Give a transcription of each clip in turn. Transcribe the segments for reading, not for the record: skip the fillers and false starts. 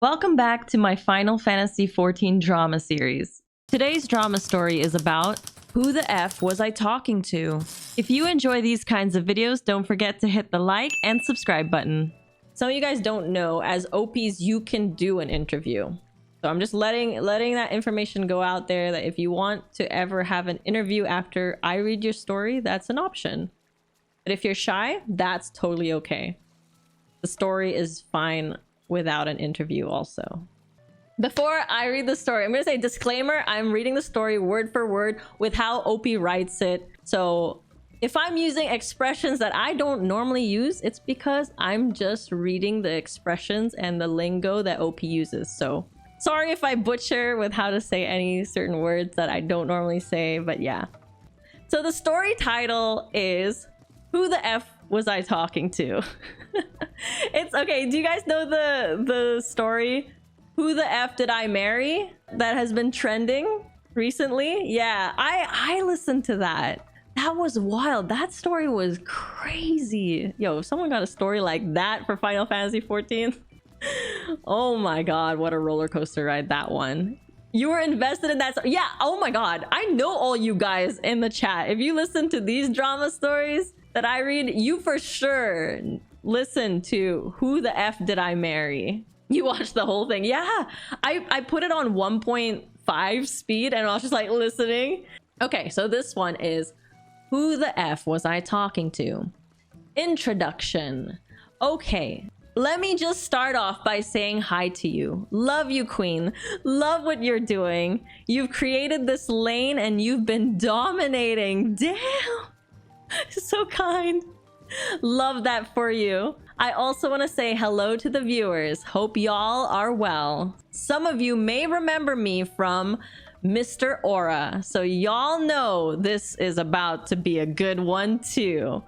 Welcome back to my Final Fantasy XIV drama series. Today's drama story is about who the F was I talking to? If you enjoy these kinds of videos, don't forget to hit the like and subscribe button. Some of you guys don't know, as OPs, you can do an interview. So I'm just letting that information go out there, that if you want to ever have an interview after I read your story, that's an option. But if you're shy, that's totally okay. The story is fine without an interview also. Before I read the story, I'm going to say disclaimer, I'm reading the story word for word with how OP writes it. So if I'm using expressions that I don't normally use, it's because I'm just reading the expressions and the lingo that OP uses. So sorry if I butcher with how to say any certain words that I don't normally say, but yeah. So the story title is Who the F Was I Talking To? It's okay. Do you guys know the story Who the F Did I Marry that has been trending recently? Yeah, I listened to that. That was wild. That story was crazy. Yo, if someone got a story like that for Final Fantasy XIV, oh my god, what a roller coaster ride that one. You were invested in that. Yeah, oh my god, I know all you guys in the chat. If you listen to these drama stories that I read, you for sure listen to Who the F Did I Marry? You watched the whole thing. Yeah, I put it on 1.5 speed and I was just like listening. Okay, so this one is Who the F Was I Talking To? Introduction. Okay, let me just start off by saying hi to you. Love you, queen. Love what you're doing. You've created this lane and you've been dominating. Damn. So kind. Love that for you. I also want to say hello to the viewers. Hope y'all are well. Some of you may remember me from Mr. Aura, so y'all know this is about to be a good one too.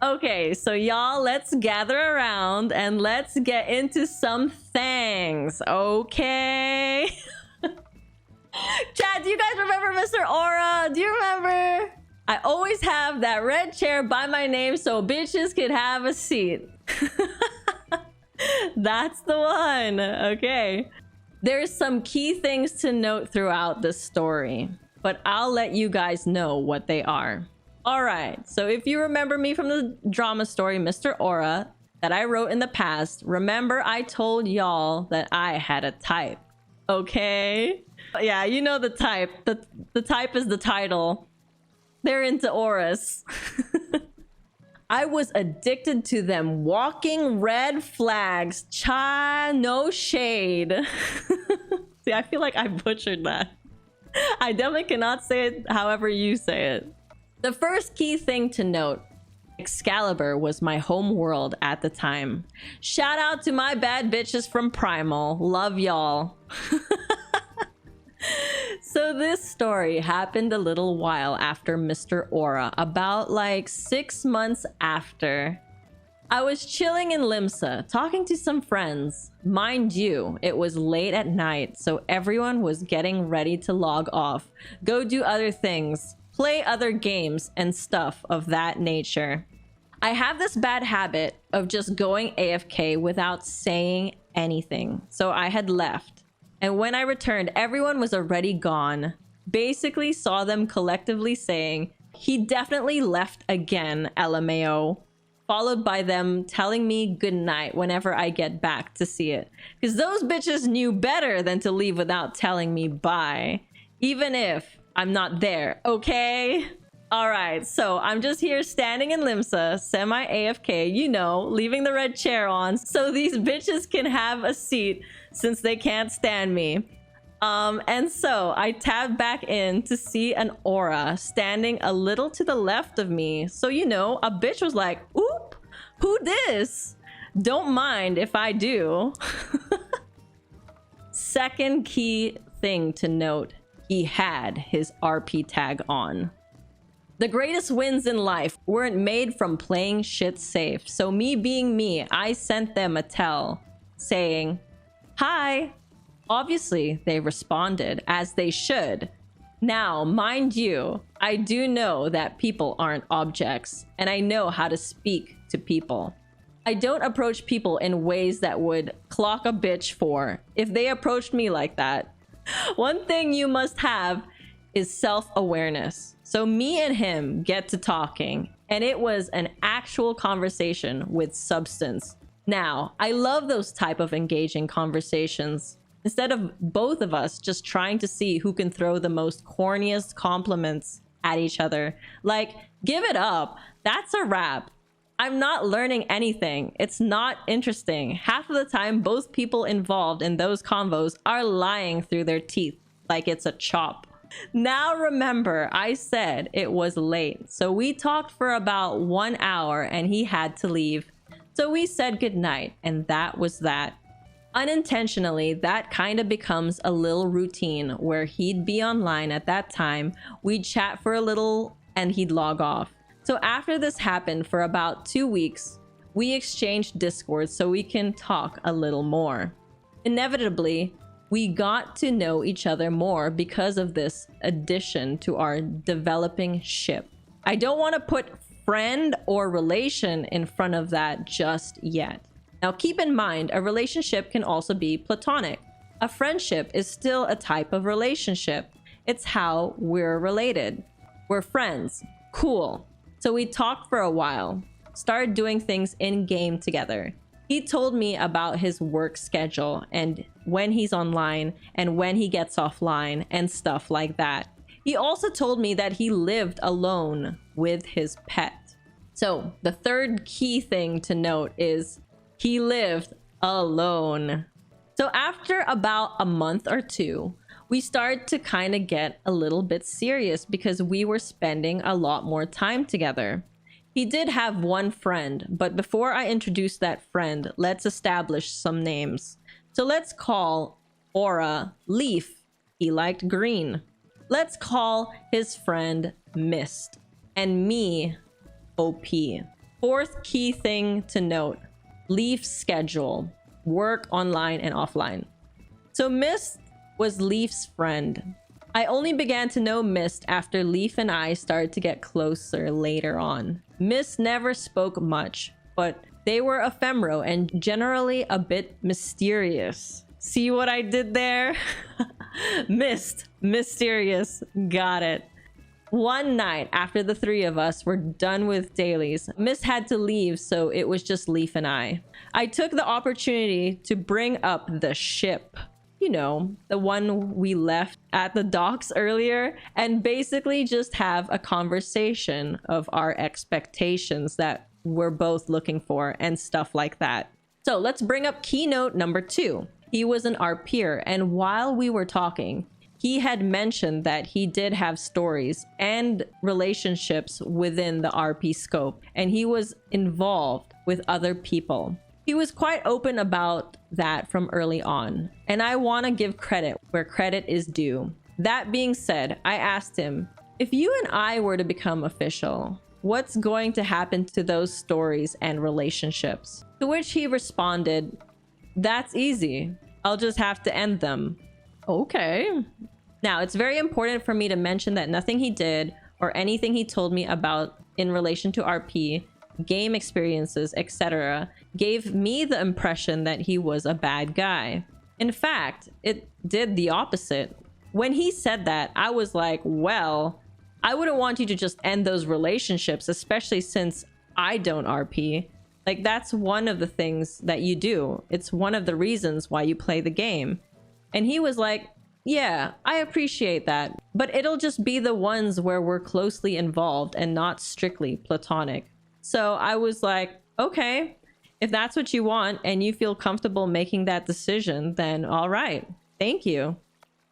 Okay, so y'all, let's gather around and let's get into some things, okay? Chat, do you guys remember Mr. Aura? Do you remember? I always have that red chair by my name so bitches can have a seat. That's the one. Okay. There's some key things to note throughout this story, but I'll let you guys know what they are. All right. So if you remember me from the drama story, Mr. Aura, that I wrote in the past, remember I told y'all that I had a type. Okay. Yeah, you know the type. The type is the title. They're into auras. I was addicted to them. Walking red flags. Cha, no shade. See, I feel like I butchered that. I definitely cannot say it however you say it. The first key thing to note, Excalibur was my home world at the time. Shout out to my bad bitches from Primal. Love y'all. So this story happened a little while after Mr. Aura, about like 6 months after. I was chilling in Limsa, talking to some friends. Mind you, it was late at night, so everyone was getting ready to log off, go do other things, play other games, and stuff of that nature. I have this bad habit of just going AFK without saying anything, so I had left. And when I returned, everyone was already gone. Basically saw them collectively saying, "He definitely left again, LMAO." Followed by them telling me goodnight whenever I get back to see it. Because those bitches knew better than to leave without telling me bye. Even if I'm not there, okay? Alright, so I'm just here standing in Limsa, semi-AFK, you know, leaving the red chair on so these bitches can have a seat since they can't stand me. And so I tabbed back in to see an aura standing a little to the left of me. So, you know, a bitch was like, oop, who this? Don't mind if I do. Second key thing to note, he had his RP tag on. The greatest wins in life weren't made from playing shit safe. So me being me, I sent them a tell saying, "Hi." Obviously, they responded, as they should. Now, mind you, I do know that people aren't objects, and I know how to speak to people. I don't approach people in ways that would clock a bitch for if they approached me like that. One thing you must have is self-awareness. So me and him get to talking, and it was an actual conversation with substance. Now, I love those type of engaging conversations. Instead of both of us just trying to see who can throw the most corniest compliments at each other. Like, give it up. That's a wrap. I'm not learning anything. It's not interesting. Half of the time, both people involved in those convos are lying through their teeth like it's a chop. Now remember, I said it was late. So we talked for about 1 hour and he had to leave. So we said goodnight, and that was that. Unintentionally, that kind of becomes a little routine where he'd be online at that time, we'd chat for a little, and he'd log off. So after this happened for about 2 weeks, we exchanged Discord so we can talk a little more. Inevitably, we got to know each other more because of this addition to our developing ship. I don't want to put friend or relation in front of that just yet. Now keep in mind, a relationship can also be platonic. A friendship is still a type of relationship. It's how we're related. We're friends. Cool. So we talked for a while, started doing things in-game together. He told me about his work schedule and when he's online and when he gets offline and stuff like that. He also told me that he lived alone with his pet. So the third key thing to note is he lived alone. So after about a month or two, we started to kind of get a little bit serious because we were spending a lot more time together. He did have one friend, but before I introduce that friend, let's establish some names. So let's call Aura Leaf. He liked green. Let's call his friend Mist and me OP. Fourth key thing to note. Leaf's schedule, work online and offline. So Mist was Leaf's friend. I only began to know Mist after Leaf and I started to get closer later on. Mist never spoke much, but they were ephemeral and generally a bit mysterious. See what I did there? Mist, mysterious, got it. One night after the three of us were done with dailies, Mist had to leave, so it was just Leaf and I. I took the opportunity to bring up the ship. You know, the one we left at the docks earlier, and basically just have a conversation of our expectations that we're both looking for and stuff like that. So let's bring up keynote number 2. He was an RPer, and while we were talking, he had mentioned that he did have stories and relationships within the RP scope, and he was involved with other people. He was quite open about that from early on, and I want to give credit where credit is due. That being said, I asked him, if you and I were to become official, what's going to happen to those stories and relationships? To which he responded, that's easy. I'll just have to end them. Okay. Now, it's very important for me to mention that nothing he did or anything he told me about in relation to RP, game experiences, etc., gave me the impression that he was a bad guy. In fact, it did the opposite. When he said that, I was like, well, I wouldn't want you to just end those relationships, especially since I don't RP. Like, that's one of the things that you do. It's one of the reasons why you play the game. And he was like, yeah, I appreciate that, but it'll just be the ones where we're closely involved and not strictly platonic. So I was like, okay, if that's what you want and you feel comfortable making that decision, then all right, thank you.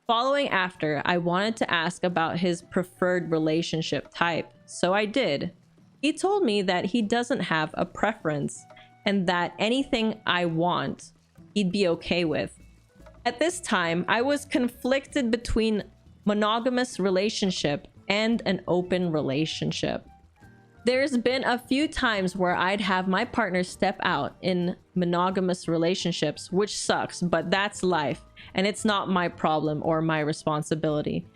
Following after, I wanted to ask about his preferred relationship type, so I did. He told me that he doesn't have a preference and that anything I want, he'd be okay with. At this time, I was conflicted between monogamous relationship and an open relationship. There's been a few times where I'd have my partner step out in monogamous relationships, which sucks, but that's life, and it's not my problem or my responsibility.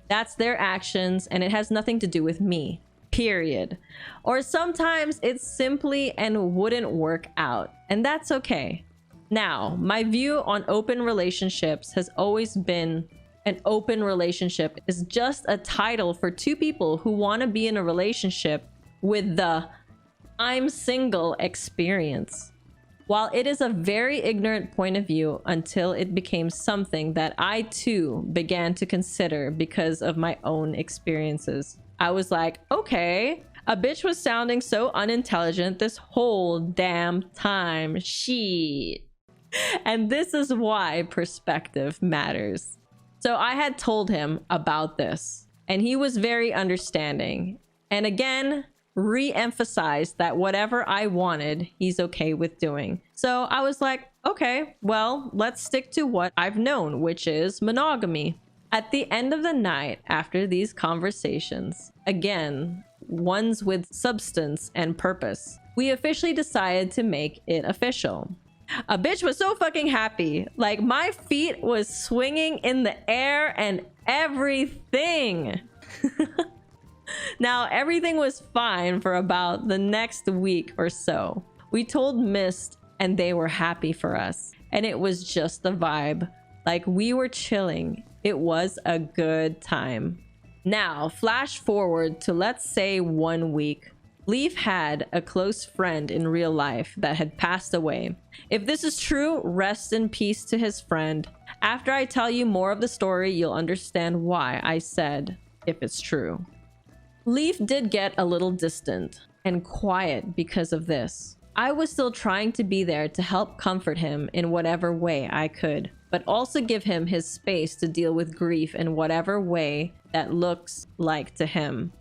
That's their actions, and it has nothing to do with me. period. Or sometimes it's simply and wouldn't work out, and that's okay. Now, my view on open relationships has always been an open relationship is just a title for two people who want to be in a relationship with the I'm single experience. While it is a very ignorant point of view until it became something that I too began to consider because of my own experiences. I was like, okay, a bitch was sounding so unintelligent this whole damn time. Shit. And this is why perspective matters. So I had told him about this, and he was very understanding. And again, re-emphasized that whatever I wanted, he's okay with doing. So I was like, okay, well, let's stick to what I've known, which is monogamy. At the end of the night, after these conversations, again, ones with substance and purpose, we officially decided to make it official. A bitch was so fucking happy. Like, my feet was swinging in the air and everything. Now, everything was fine for about the next week or so. We told Mist and they were happy for us. And it was just the vibe. Like, we were chilling. It was a good time. Now, flash forward to, let's say, 1 week. Leaf had a close friend in real life that had passed away. If this is true, rest in peace to his friend. After I tell you more of the story, you'll understand why I said, if it's true. Leaf did get a little distant and quiet because of this. I was still trying to be there to help comfort him in whatever way I could, but also give him his space to deal with grief in whatever way that looks like to him.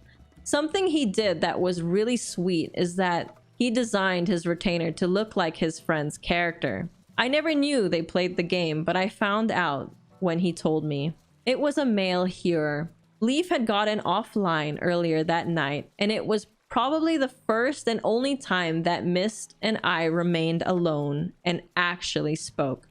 Something he did that was really sweet is that he designed his retainer to look like his friend's character. I never knew they played the game, but I found out when he told me. It was a male hearer. Leaf had gotten offline earlier that night, and it was probably the first and only time that Mist and I remained alone and actually spoke.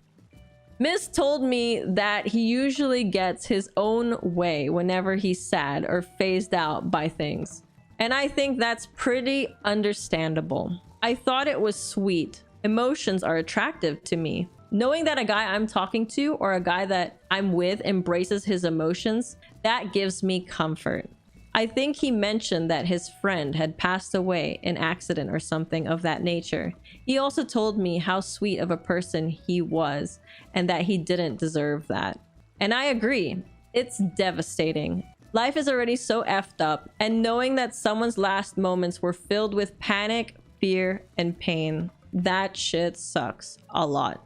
Mist told me that he usually gets his own way whenever he's sad or phased out by things. And I think that's pretty understandable. I thought it was sweet. Emotions are attractive to me. Knowing that a guy I'm talking to or a guy that I'm with embraces his emotions, that gives me comfort. I think he mentioned that his friend had passed away in accident or something of that nature. He also told me how sweet of a person he was and that he didn't deserve that. And I agree. It's devastating. Life is already so effed up, and knowing that someone's last moments were filled with panic, fear, and pain, that shit sucks a lot.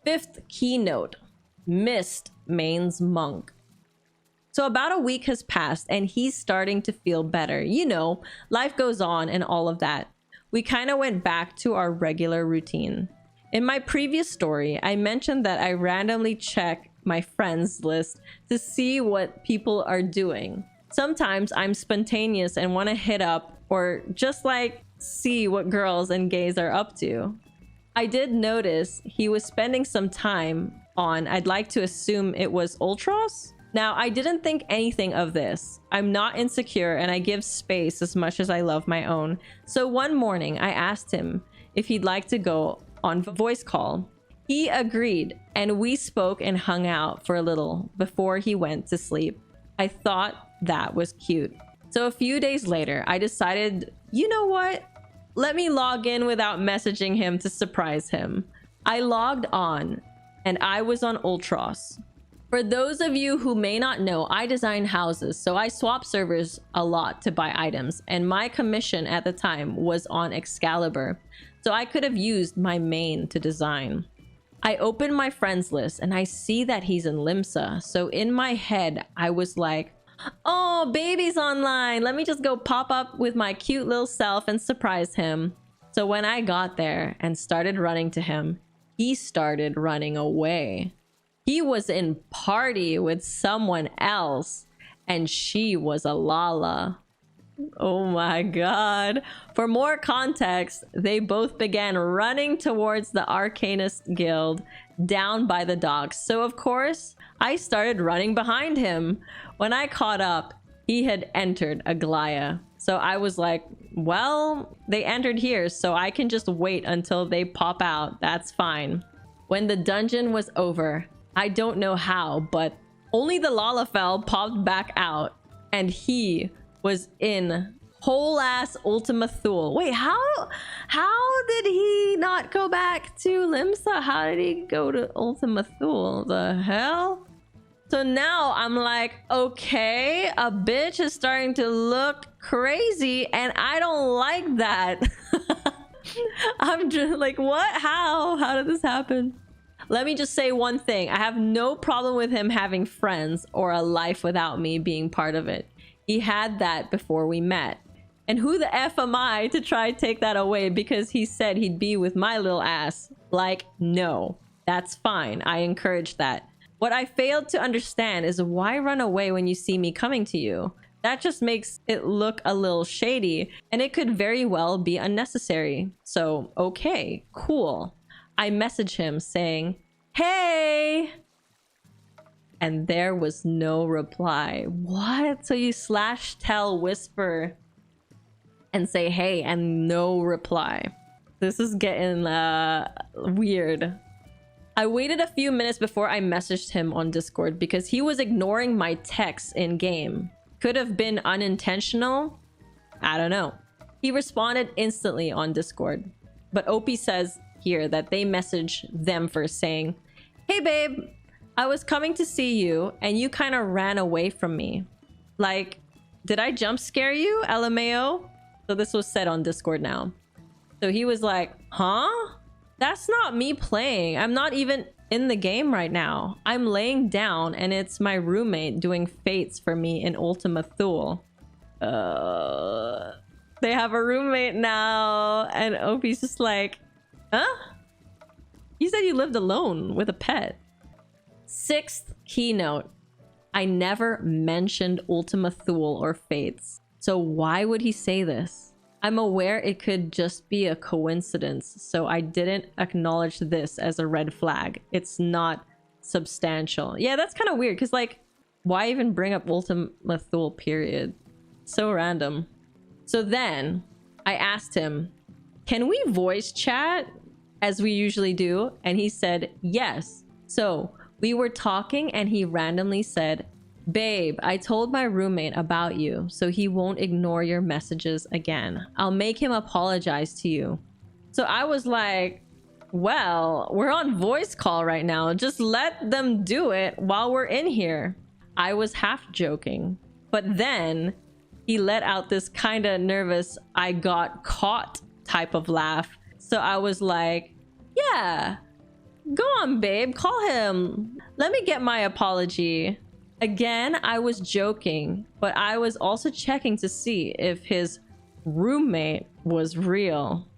Fifth keynote, Mist mains monk. So about a week has passed and he's starting to feel better. You know, life goes on and all of that. We kind of went back to our regular routine. In my previous story, I mentioned that I randomly check my friends list to see what people are doing. Sometimes I'm spontaneous and want to hit up or just like see what girls and gays are up to. I did notice he was spending some time on, I'd like to assume it was Ultros? Now, I didn't think anything of this. I'm not insecure and I give space as much as I love my own. So one morning, I asked him if he'd like to go on voice call. He agreed and we spoke and hung out for a little before he went to sleep. I thought that was cute. So a few days later, I decided, you know what? Let me log in without messaging him to surprise him. I logged on and I was on Ultros. For those of you who may not know, I design houses, so I swap servers a lot to buy items, and my commission at the time was on Excalibur, so I could have used my main to design. I open my friends list and I see that he's in Limsa, so in my head, I was like, oh, baby's online. Let me just go pop up with my cute little self and surprise him. So when I got there and started running to him, he started running away. He was in party with someone else, and she was a Lala. Oh my god. For more context, they both began running towards the Arcanist Guild down by the docks. So of course, I started running behind him. When I caught up, he had entered Aglaya. So I was like, well, they entered here, so I can just wait until they pop out. That's fine. When the dungeon was over, I don't know how, but only the Lalafell popped back out, and he was in whole ass Ultima Thule. Wait, how did he not go back to Limsa? How did he go to Ultima Thule? The hell? So now I'm like, okay, a bitch is starting to look crazy, and I don't like that. I'm just like, what? How did this happen? Let me just say one thing. I have no problem with him having friends or a life without me being part of it. He had that before we met. And who the F am I to try to take that away because he said he'd be with my little ass? Like, no, that's fine. I encourage that. What I failed to understand is why run away when you see me coming to you? That just makes it look a little shady, and it could very well be unnecessary. So, okay, cool. I message him saying, hey! And there was no reply. What? So you /tell whisper and say hey and no reply. This is getting weird. I waited a few minutes before I messaged him on Discord because he was ignoring my texts in game. Could have been unintentional. I don't know. He responded instantly on Discord. But Opie says here that they messaged them first saying, hey babe, I was coming to see you and you kind of ran away from me. Like, did I jump scare you? LMAO? So this was said on Discord now. So he was like, huh? That's not me playing. I'm not even in the game right now. I'm laying down and it's my roommate doing fates for me in Ultima Thule. They have a roommate now. And Opie's just like, huh? You said you lived alone with a pet. 6th keynote. I never mentioned Ultima Thule or fates. So why would he say this? I'm aware it could just be a coincidence, so I didn't acknowledge this as a red flag. It's not substantial. Yeah, that's kind of weird, because like, why even bring up Ultima Thule, period? So random. So then, I asked him, can we voice chat as we usually do? And he said, yes. So, we were talking and he randomly said, babe, I told my roommate about you, so he won't ignore your messages again. I'll make him apologize to you. So I was like, well, we're on voice call right now. Just let them do it while we're in here. I was half joking. But then he let out this kind of nervous, I got caught type of laugh. So I was like, yeah, go on, babe, call him. Let me get my apology. Again, I was joking, but I was also checking to see if his roommate was real.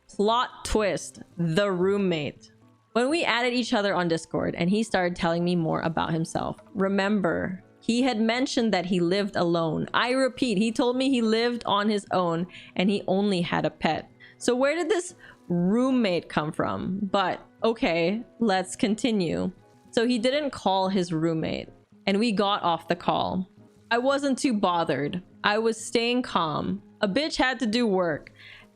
Plot twist, the roommate. When we added each other on Discord and he started telling me more about himself, remember, he had mentioned that he lived alone. I repeat, he told me he lived on his own and he only had a pet. So where did this roommate come from? But okay, let's continue. So he didn't call his roommate. And we got off the call. I wasn't too bothered. I was staying calm. A bitch had to do work,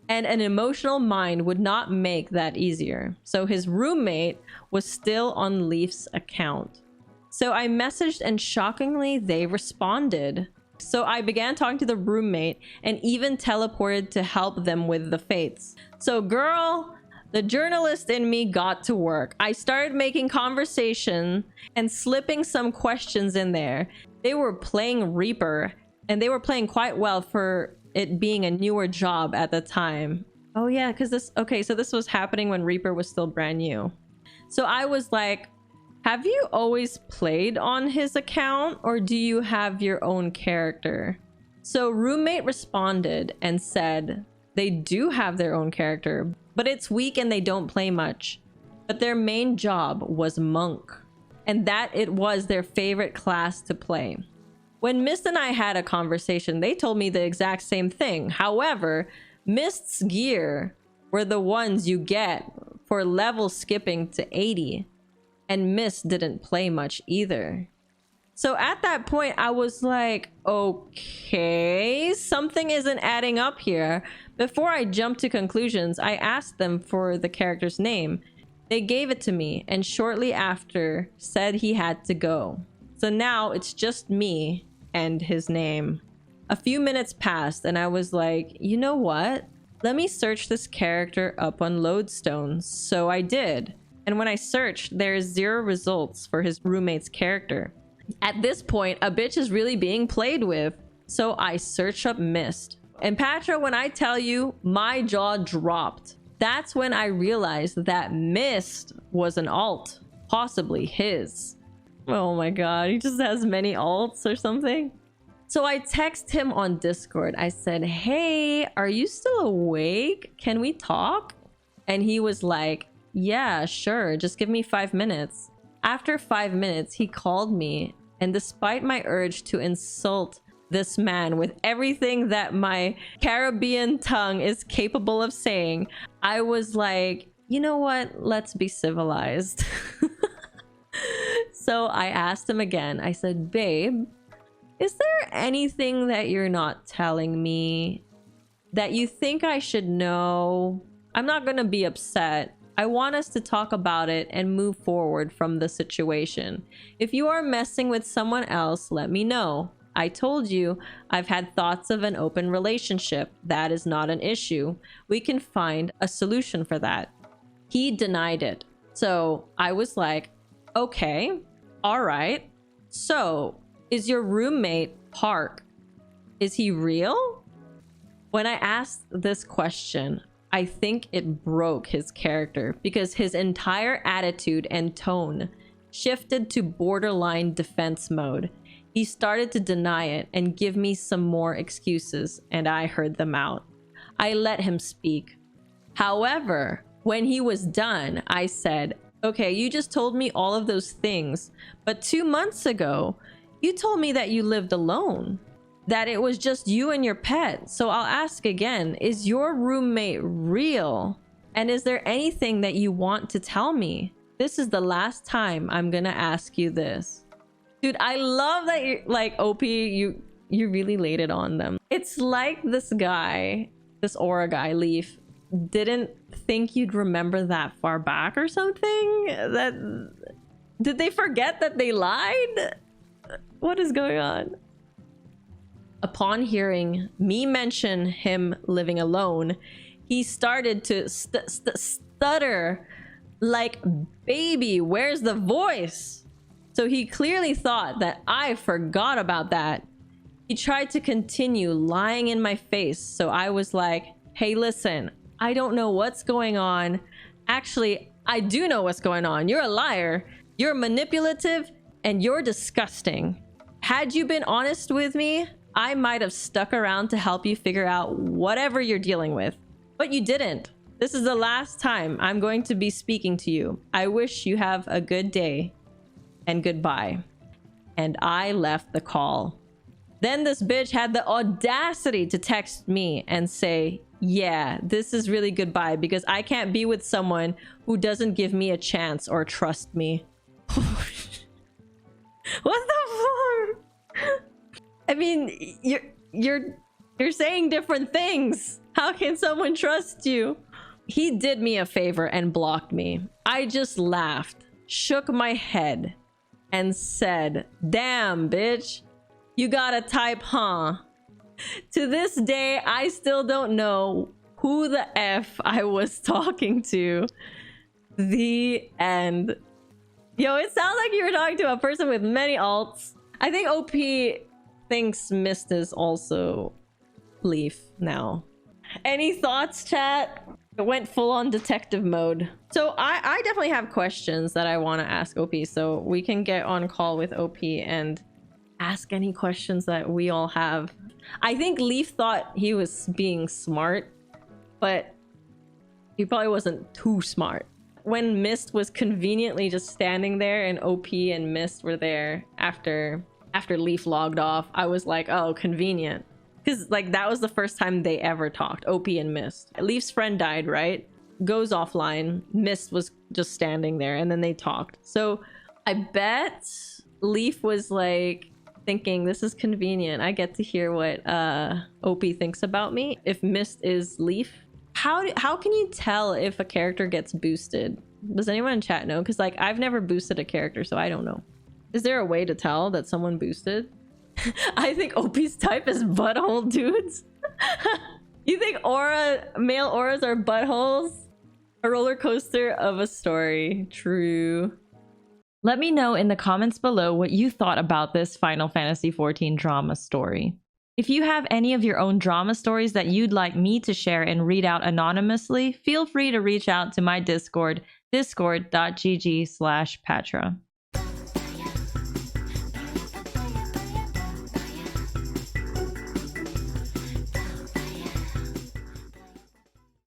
and an emotional mind would not make that easier. So his roommate was still on Leaf's account. So I messaged and shockingly they responded. So I began talking to the roommate and even teleported to help them with the fates. So girl, the journalist in me got to work. I started making conversation and slipping some questions in there. They were playing Reaper and they were playing quite well for it being a newer job at the time. Oh yeah, because so this was happening when Reaper was still brand new. So I was like, have you always played on his account or do you have your own character? So roommate responded and said they do have their own character, but it's weak and they don't play much. But their main job was monk, and that it was their favorite class to play. When Mist and I had a conversation, they told me the exact same thing. However, Mist's gear were the ones you get for level skipping to 80, and Mist didn't play much either. So at that point, I was like, okay, something isn't adding up here. Before I jumped to conclusions, I asked them for the character's name. They gave it to me, and shortly after said he had to go. So now it's just me and his name. A few minutes passed, and I was like, you know what? Let me search this character up on Lodestone. So I did. And when I searched, there's 0 results for his roommate's character. At this point, a bitch is really being played with. So I searched up Mist. And Pathra, when I tell you, my jaw dropped. That's when I realized that Mist was an alt. Possibly his. Oh my god, he just has many alts or something. So I text him on Discord. I said, hey, are you still awake? Can we talk? And he was like, yeah, sure. Just give me 5 minutes. After 5 minutes, he called me. And despite my urge to insult this man with everything that my Caribbean tongue is capable of saying, I was like, you know what? Let's be civilized. So I asked him again. I said, babe, is there anything that you're not telling me that you think I should know? I'm not going to be upset. I want us to talk about it and move forward from the situation. If you are messing with someone else, let me know. I told you I've had thoughts of an open relationship. That is not an issue. We can find a solution for that. He denied it. So I was like, okay, all right. So is your roommate Park? Is he real? When I asked this question, I think it broke his character because his entire attitude and tone shifted to borderline defense mode. He started to deny it and give me some more excuses, and I heard them out. I let him speak. However, when he was done, I said, okay, you just told me all of those things, but 2 months ago, you told me that you lived alone, that it was just you and your pet. So I'll ask again, is your roommate real? And is there anything that you want to tell me? This is the last time I'm gonna ask you this. Dude, I love that you're like, OP, you really laid it on them. It's like this guy, this aura guy, Leaf, didn't think you'd remember that far back or something. Did they forget that they lied? What is going on? Upon hearing me mention him living alone, he started to stutter like, baby, where's the voice? So he clearly thought that I forgot about that. He tried to continue lying in my face. So I was like, hey, listen, I don't know what's going on. Actually, I do know what's going on. You're a liar. You're manipulative and you're disgusting. Had you been honest with me, I might have stuck around to help you figure out whatever you're dealing with. But you didn't. This is the last time I'm going to be speaking to you. I wish you have a good day and goodbye. And I left the call. Then this bitch had the audacity to text me and say, yeah, this is really goodbye because I can't be with someone who doesn't give me a chance or trust me. What the fuck? I mean, you're saying different things. How can someone trust you? He did me a favor and blocked me. I just laughed, shook my head, and said, damn, bitch, you got a type, huh? To this day, I still don't know who the F I was talking to. The end. Yo, it sounds like you were talking to a person with many alts. I think OP thinks Mist is also Leaf now. Any thoughts, chat? It went full on detective mode. So I definitely have questions that I want to ask OP, so we can get on call with OP and ask any questions that we all have. I think Leaf thought he was being smart, but he probably wasn't too smart. When Mist was conveniently just standing there and OP and Mist were there after Leaf logged off, I was like, oh, convenient. Because like that was the first time they ever talked, OP and Mist. Leaf's friend died, right? Goes offline. Mist was just standing there and then they talked. So I bet Leaf was like thinking, this is convenient. I get to hear what Opie thinks about me. If Mist is Leaf, how can you tell if a character gets boosted? Does anyone in chat know? Because like I've never boosted a character, so I don't know. Is there a way to tell that someone boosted? I think Opie's type is butthole dudes. You think male auras are buttholes? A roller coaster of a story. True. Let me know in the comments below what you thought about this Final Fantasy XIV drama story. If you have any of your own drama stories that you'd like me to share and read out anonymously, feel free to reach out to my Discord, discord.gg/Pathra.